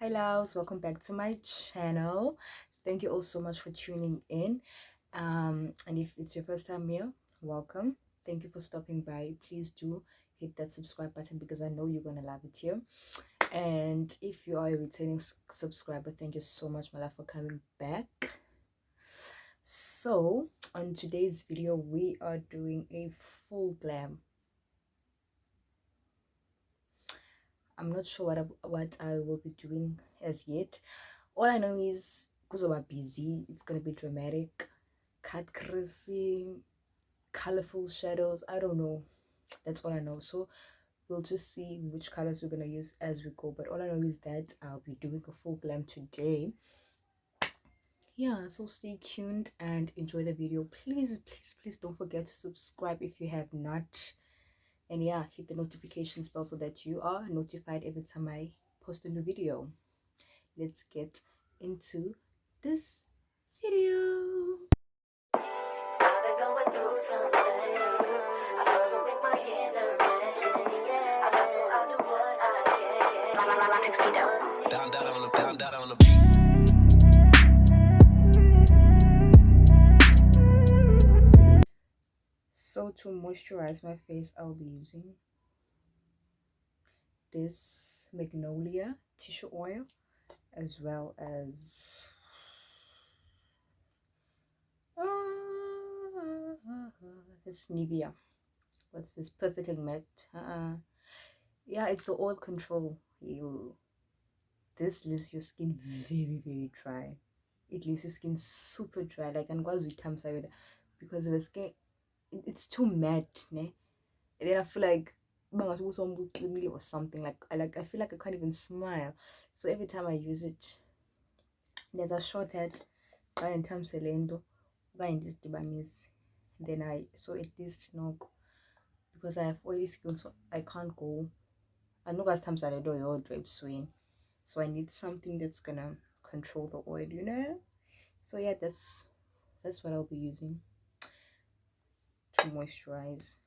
Hi loves, welcome back to my channel. Thank you all so much for tuning in. And if it's your first time here, welcome. Thank you for stopping by. Please do hit that subscribe button because I know you're gonna love it here. And if you are a returning subscriber, thank you so much, my love, for coming back. So on today's video, we are doing a full glam. I'm not sure what I will be doing as yet. All I know is because we're busy, it's gonna be dramatic, cut creasing, colorful shadows. I don't know. That's all I know. So we'll just see which colors we're gonna use as we go. But all I know is that I'll be doing a full glam today. Yeah, so stay tuned and enjoy the video. Please don't forget to subscribe if you have not. And yeah, hit the notifications bell so that you are notified every time I post a new video. Let's get into this video. So to moisturize my face, I'll be using this Magnolia tissue oil as well as this Nivea. What's this? Perfectly Matte. Yeah, it's the oil control. This leaves your skin very dry. It leaves your skin super dry, like because the skin it's too matte, ne? And then I feel like or something I feel like I can't even smile. So every time I use it, there's a shot that in terms of lendo in this debamis. Then so at least because I have oily skin, so I can't go. I know guys times I do your drip swing, so I need something that's gonna control the oil, So yeah, that's what I'll be using to moisturize.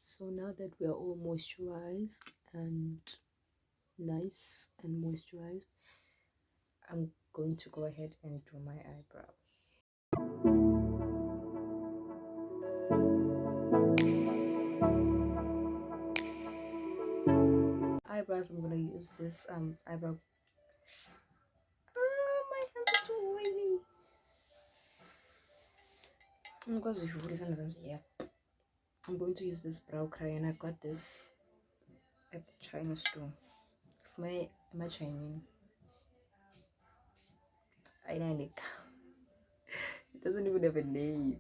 So now that we are all moisturized and nice and moisturized, I'm going to go ahead and do my eyebrows. Eyebrows, I'm gonna use this eyebrow. My hands are too oily. I'm going to use this brow crayon. I got this at the China store. My Chinese. I like. It doesn't even have a name.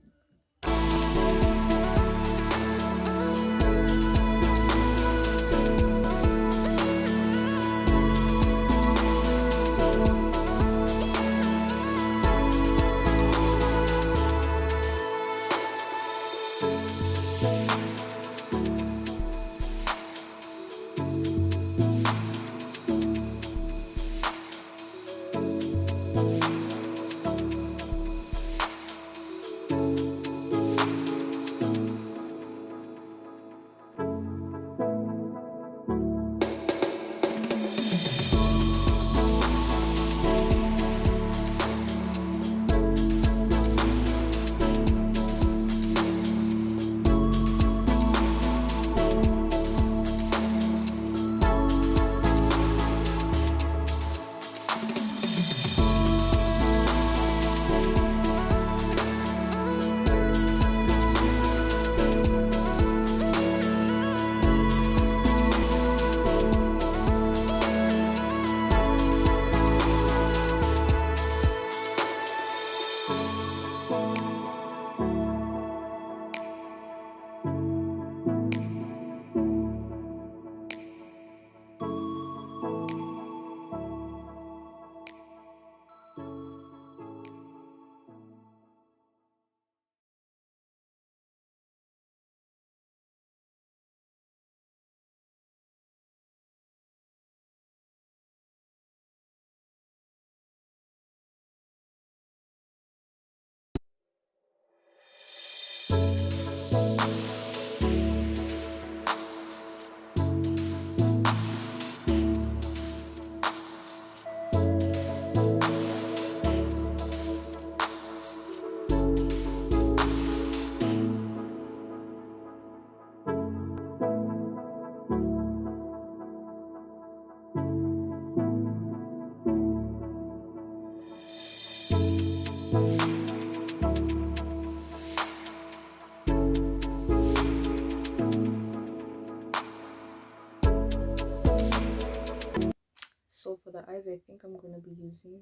eyes, I think I'm gonna be using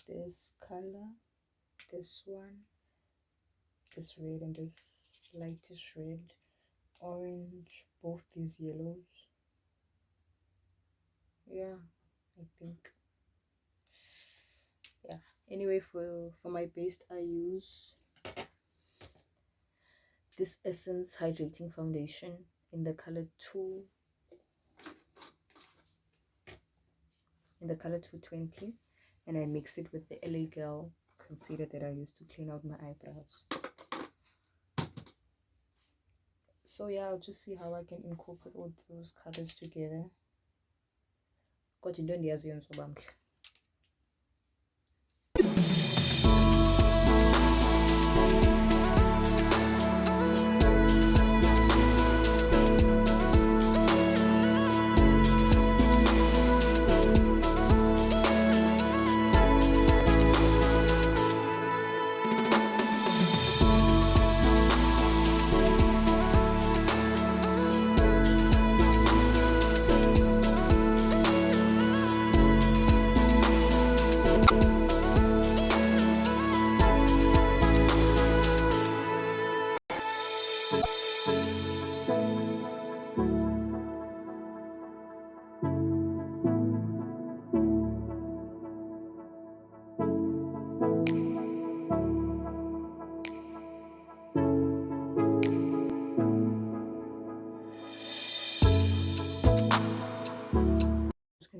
this color, this one, this red and this lightish red, orange, both these yellows. Yeah, I think, yeah. Anyway, for my base, I use this Essence Hydrating Foundation in the color 220, and I mix it with the L.A Girl concealer that I used to clean out my eyebrows. So yeah, I'll just see how I can incorporate all those colors together. Got into the Asian so bam.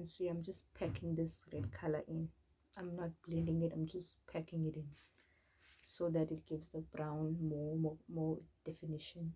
See, I'm just packing this red color in. I'm not blending it, I'm just packing it in so that it gives the brown more definition.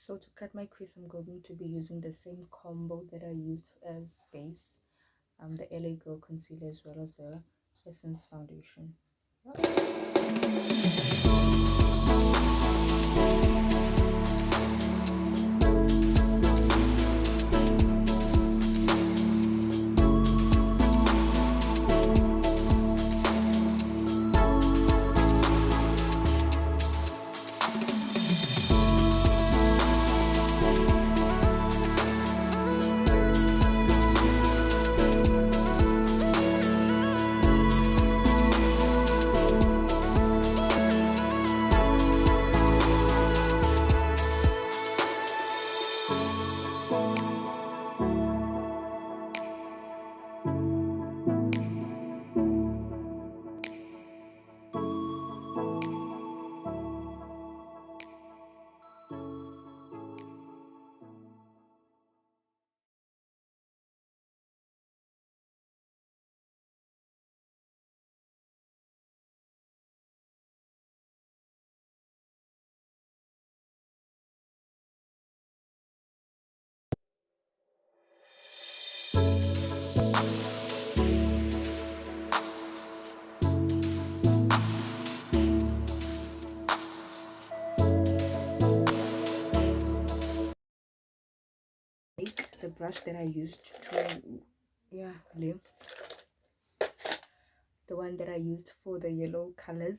So to cut my crease, I'm going to be using the same combo that I used as base, the L.A Girl concealer as well as the Essence foundation. brush that I used to, yeah, the one that I used for the yellow colors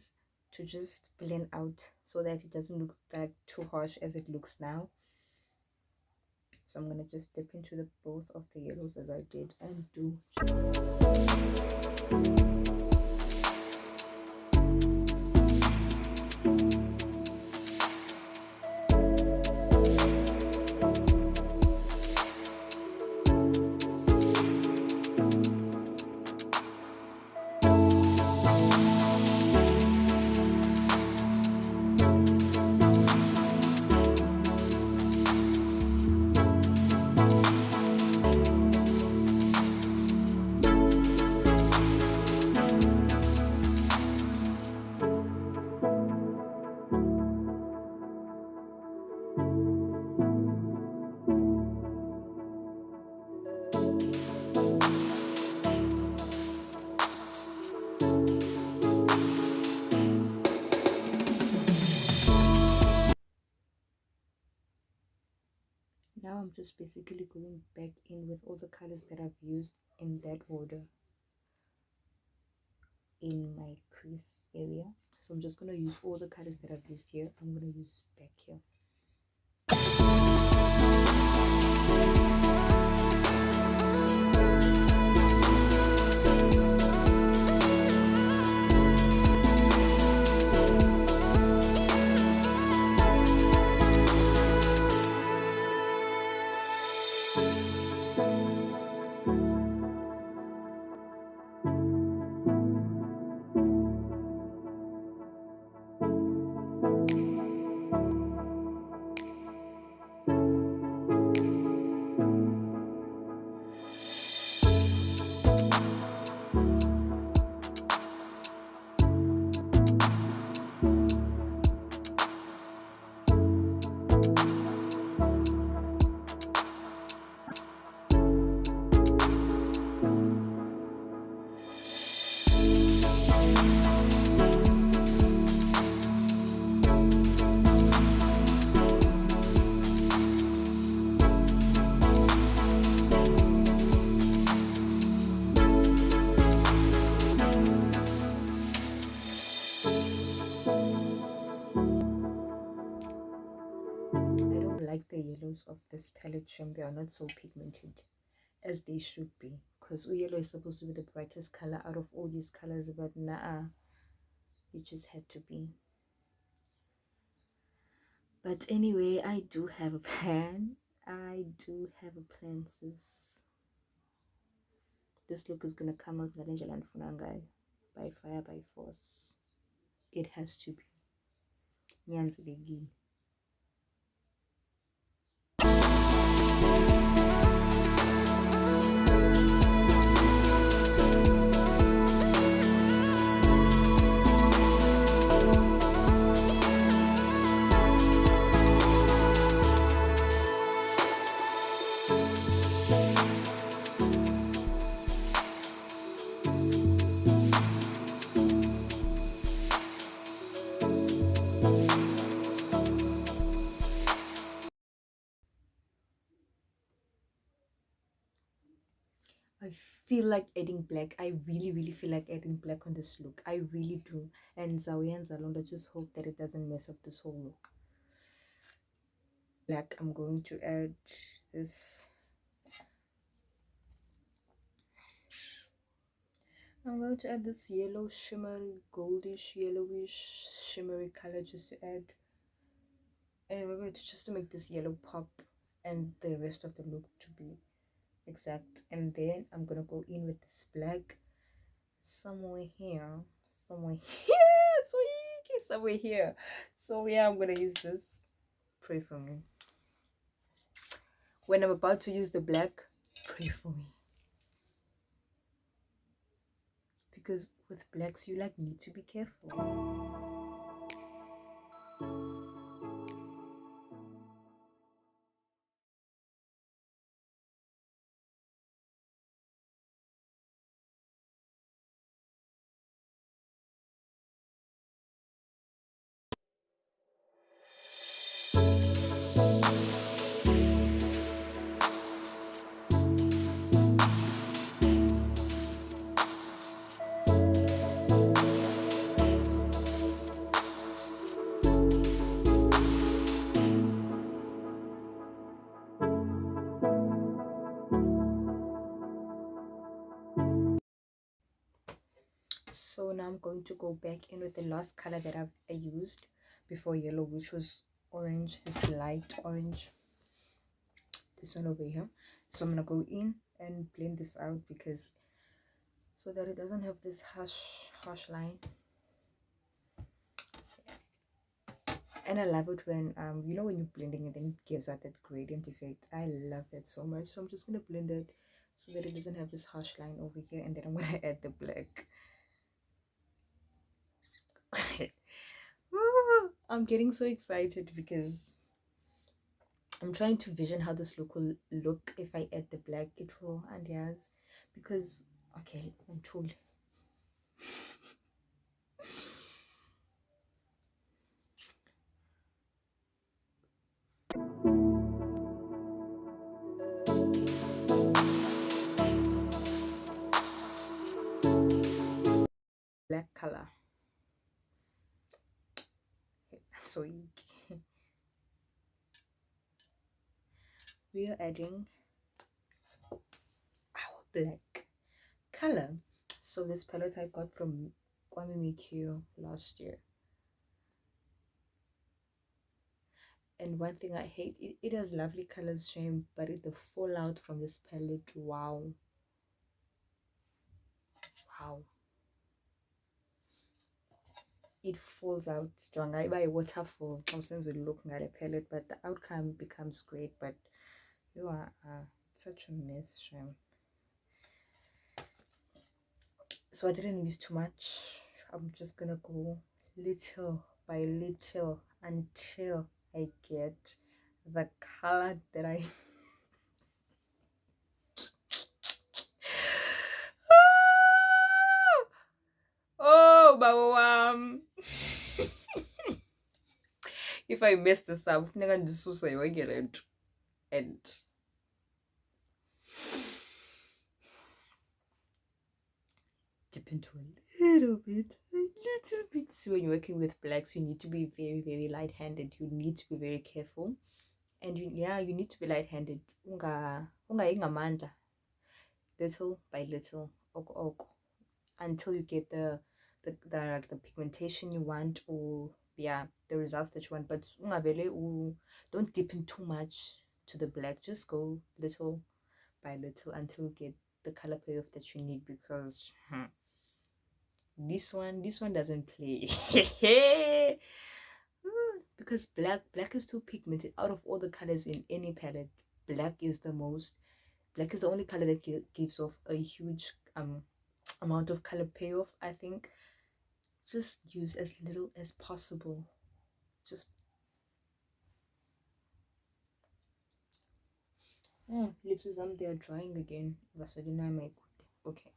to just blend out so that it doesn't look that too harsh as it looks now. So I'm gonna just dip into the both of the yellows as I did and do. Now I'm just basically going back in with all the colors that I've used in that order in my crease area. So I'm just going to use all the colors that I've used here. I'm going to use back here. Like the yellows of this palette shim, they are not so pigmented as they should be, because yellow is supposed to be the brightest color out of all these colors, but nah, it just had to be. But anyway, I do have a plan. Sis. This look is gonna come out by fire, by force. It has to be. Nyanzelekile. I feel like adding black. I really feel like adding black on this look. I really do. And Zawi and Zalonda, just hope that it doesn't mess up this whole look. Black, I'm going to add this. I'm going to add this yellow shimmery, goldish, yellowish, shimmery color just to add. And we're going to just to make this yellow pop and the rest of the look to be exact. And then I'm gonna go in with this black somewhere here, somewhere here. So yeah, I'm gonna use this. Pray for me. When I'm about to use the black, pray for me, because with blacks you like need to be careful. I'm going to go back in with the last color that I used before yellow, which was orange, this light orange, this one over here. So I'm gonna go in and blend this out, because so that it doesn't have this harsh line. And I love it when you know, when you're blending it, then it gives out that gradient effect. I love that so much. So I'm just gonna blend it so that it doesn't have this harsh line over here, and then I'm gonna add the black. I'm getting so excited because I'm trying to vision how this look will look if I add the black. It will, and yes, because okay, I'm told. Black color. So we are adding our black color. So this palette I got from MimiQ last year. And one thing I hate, it has lovely colors, shame, but the fallout from this palette, wow. It falls out strong. I buy waterfall since it look at a palette, but the outcome becomes great. But you are such a mess, shame. So I didn't use too much. I'm just gonna go little by little until I get the color that I oh bawam. If I mess this up, and dip into a little bit. So when you're working with blacks, you need to be very, very light-handed. You need to be very careful, and you need to be light-handed. Little by little, until you get the like the pigmentation you want, or the results that you want. But don't dip in too much to the black. Just go little by little until you get the color payoff that you need, because this one doesn't play. Because black is too pigmented. Out of all the colors in any palette, black is the only color that gives off a huge amount of color payoff. I think just use as little as possible. Just lips is they are drying again. Okay.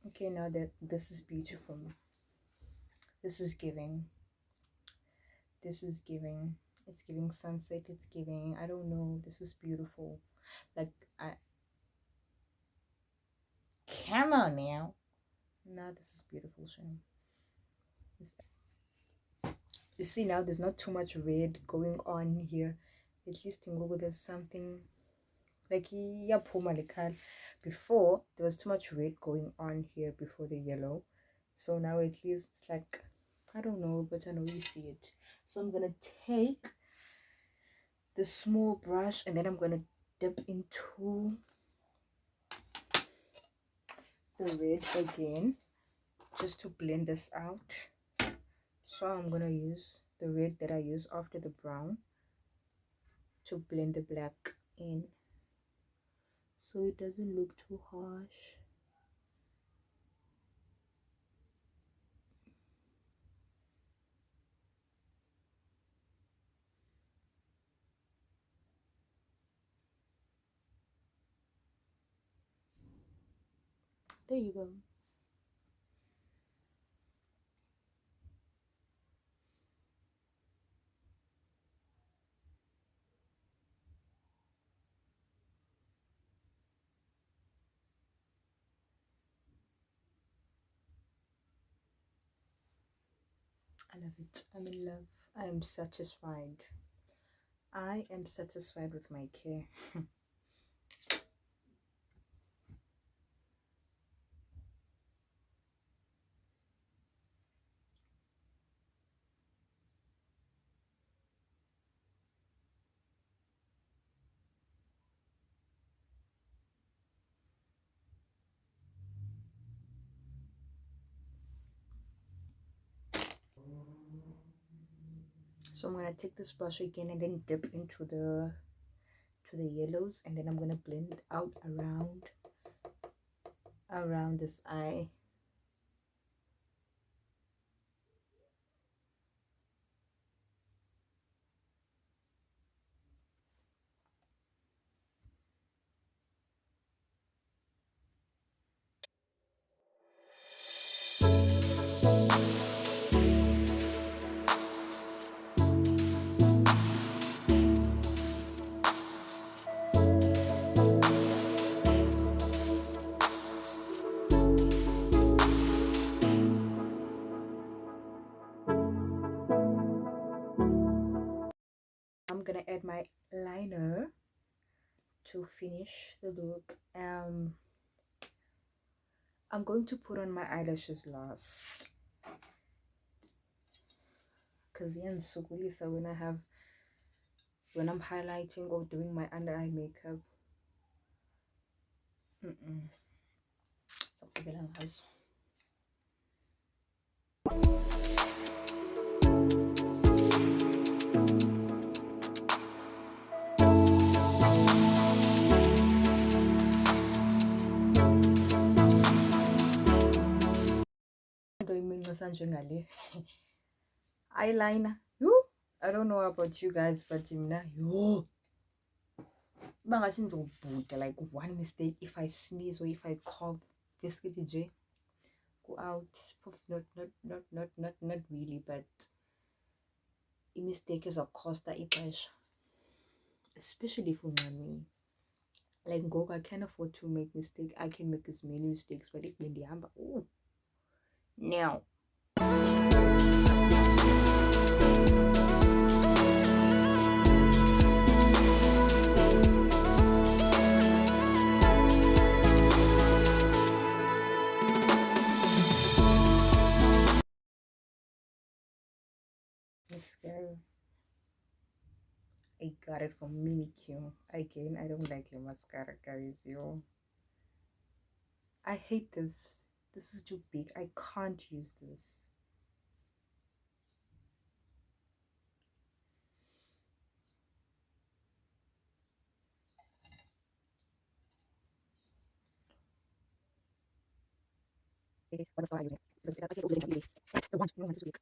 Okay, now that this is beautiful, this is giving it's giving sunset, it's giving, I don't know, this is beautiful. Like, come on now. Now this is beautiful, Shane. You see, now there's not too much red going on here. At least in Google there's something like iyaphuma le color. Before there was too much red going on here before the yellow, so now at least it's like, I don't know, but I know you see it. So I'm gonna take the small brush and then I'm gonna dip into the red again just to blend this out. So I'm gonna use the red that I used after the brown to blend the black in so it doesn't look too harsh. There you go. I love it. I'm in love. I am satisfied. I am satisfied with my care. So I'm gonna take this brush again and then dip into the yellows, and then I'm gonna blend it out around this eye. I'm gonna add my liner to finish the look. I'm going to put on my eyelashes last because when I'm highlighting or doing my under eye makeup. Eyeliner. I don't know about you guys, but like one mistake, if I sneeze or if I cough, go out. Not really, but a mistake is a cost that especially for me. Like go, I can't afford to make mistake. I can make as many mistakes, but if oh now. Mascara. I got it from MimiQ. Again, I don't like your mascara, guys. I hate this. This is too big. I can't use this. What is I using? Because I can't open it. That's the one this week.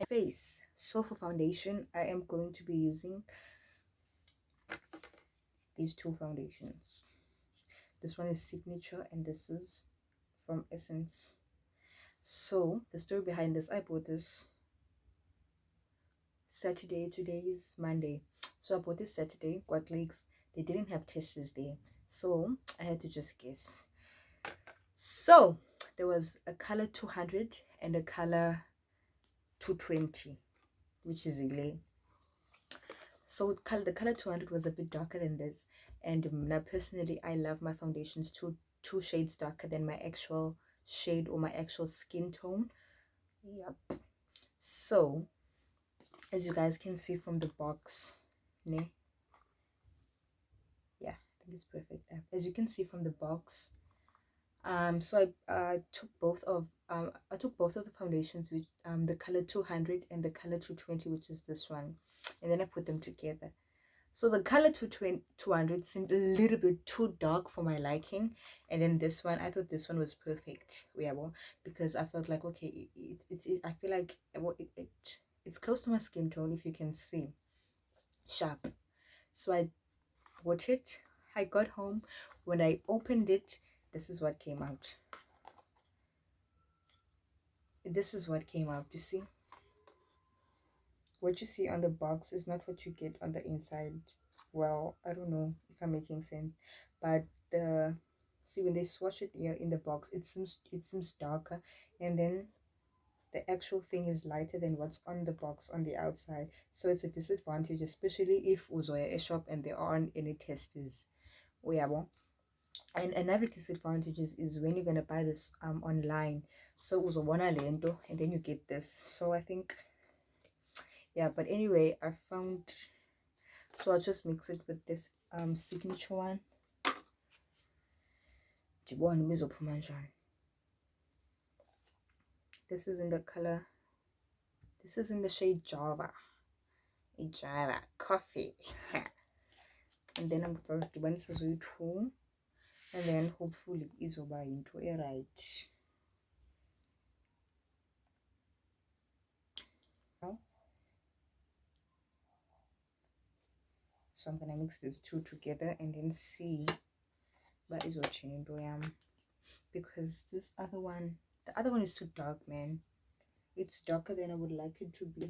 Face. So for foundation, I am going to be using these two foundations. This one is Signature and this is from Essence. So the story behind this, I bought this Saturday. Today is Monday, so I bought this Saturday. Got leaks. They didn't have testers there, so I had to just guess. So there was a color 200 and a color 220, which is a so the color 200 was a bit darker than this, and now personally I love my foundations two shades darker than my actual shade or my actual skin tone. Yep. So as you guys can see from the box, ne? Yeah, I think it's perfect. As you can see from the box, so I took both of the foundations, which the color 200 and the color 220, which is this one, and then I put them together. So the color 200 seemed a little bit too dark for my liking, and then this one, I thought this one was perfect. Yeah, well, because I felt like, okay, I feel like it's close to my skin tone, if you can see, sharp. So I bought it. I got home. When I opened it, this is what came out. This is what came out. You see, what you see on the box is not what you get on the inside. Well, I don't know if I'm making sense, but the see, when they swatch it here in the box, it seems darker, and then the actual thing is lighter than what's on the box on the outside. So it's a disadvantage, especially if uzoya a shop and there aren't any testers. Well, and another disadvantage is when you're gonna buy this online. So uzobona lento and then you get this. So I think, yeah, but anyway, I found, so I'll just mix it with this signature one. This is in the color, this is in the shade Java. Java coffee. And then I'm going to do two, and then hopefully izoba into a right. So I'm gonna mix these two together and then see what is because this other one, the other one is too dark, man. It's darker than I would like it to be.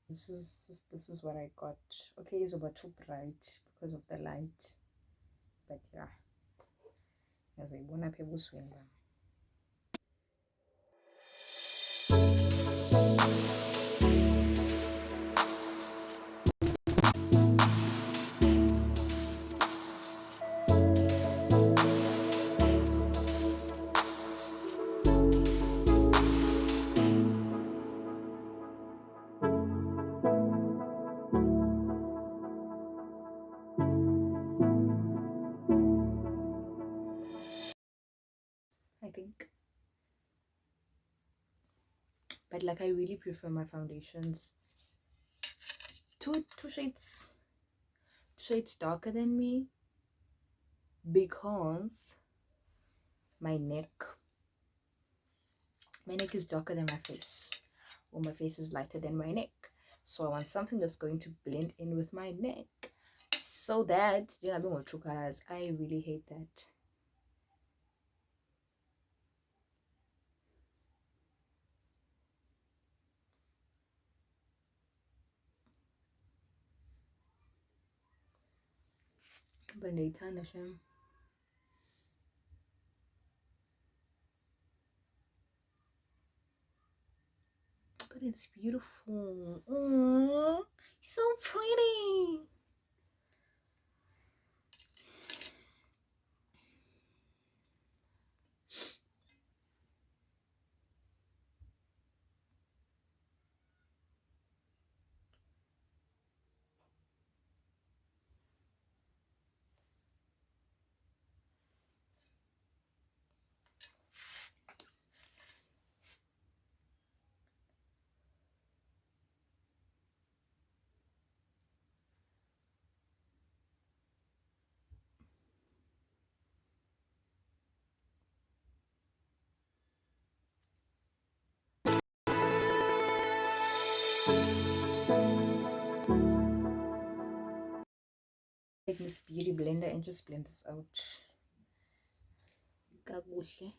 This is what I got. Okay, it's about too bright because of the light, but yeah, as I wanna people swing down. I think, but like I really prefer my foundations two shades darker than me, because my neck is darker than my face, or my face is lighter than my neck. So I want something that's going to blend in with my neck, so that, you know, with true colors, I really hate that. But it's beautiful. Aww, so pretty. take this beauty blender and just blend this out. Kakuhle.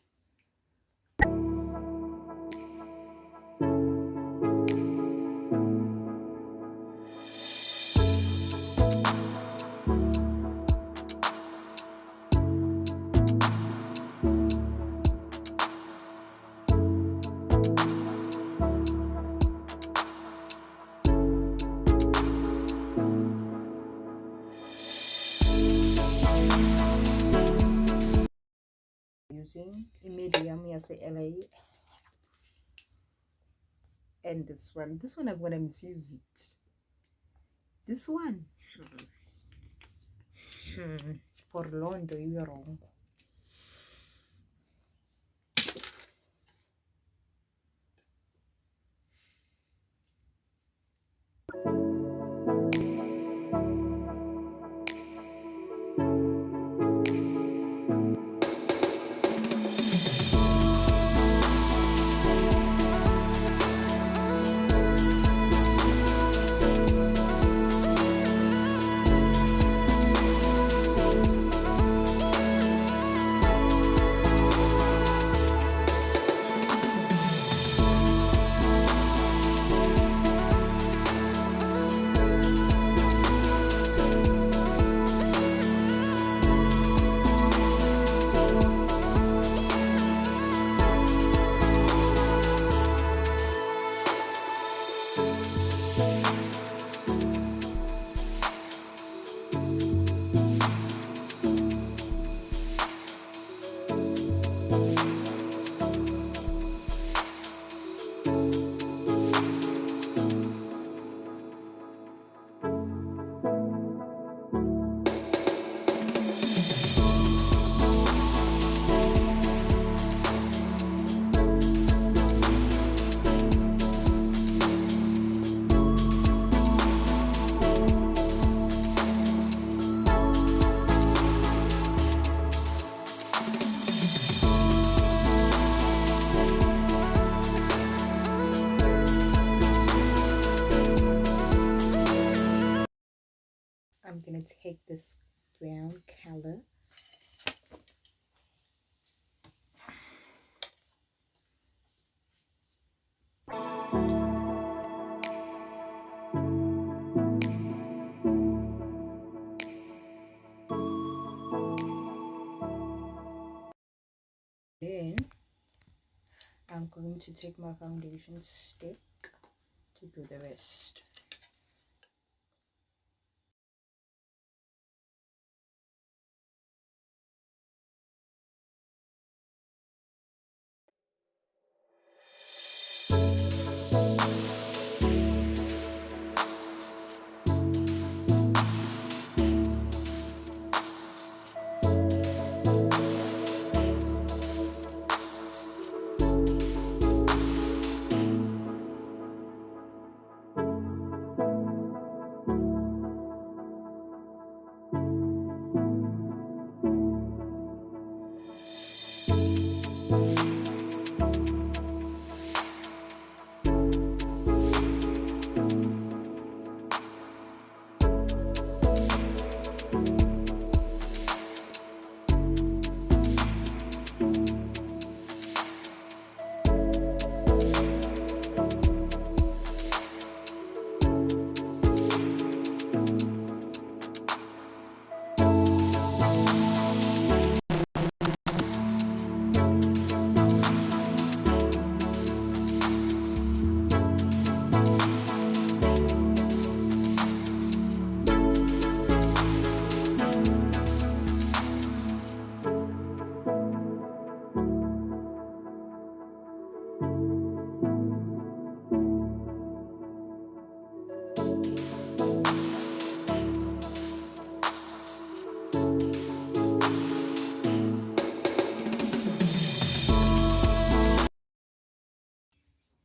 Using a medium, yes, LA, and this one I'm gonna misuse it. This one for Londo, you're wrong. I'm gonna take this brown color then I'm going to take my foundation stick to do the rest.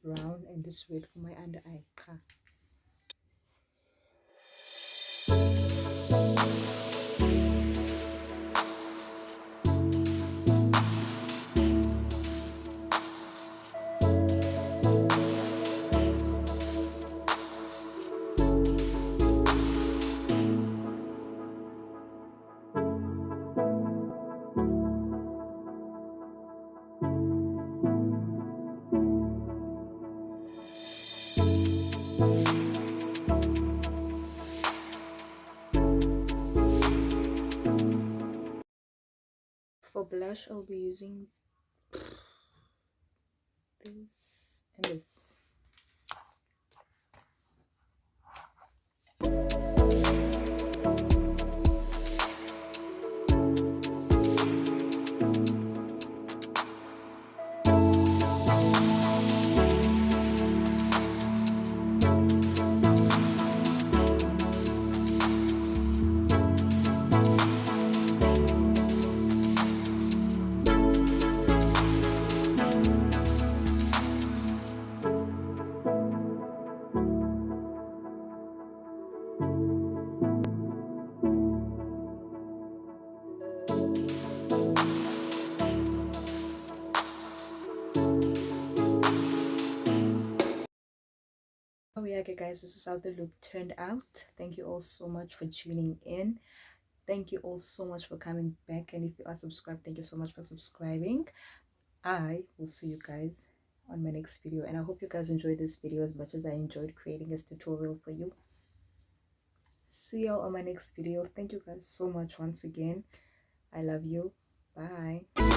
Brown and this red for my under eye. blush, I'll be using this and this. Oh yeah, okay guys, this is how the look turned out. Thank you all so much for tuning in. Thank you all so much for coming back, and if you are subscribed, thank you so much for subscribing. I will see you guys on my next video, and I hope you guys enjoyed this video as much as I enjoyed creating this tutorial for you. See y'all on my next video. Thank you guys so much once again. I love you. Bye.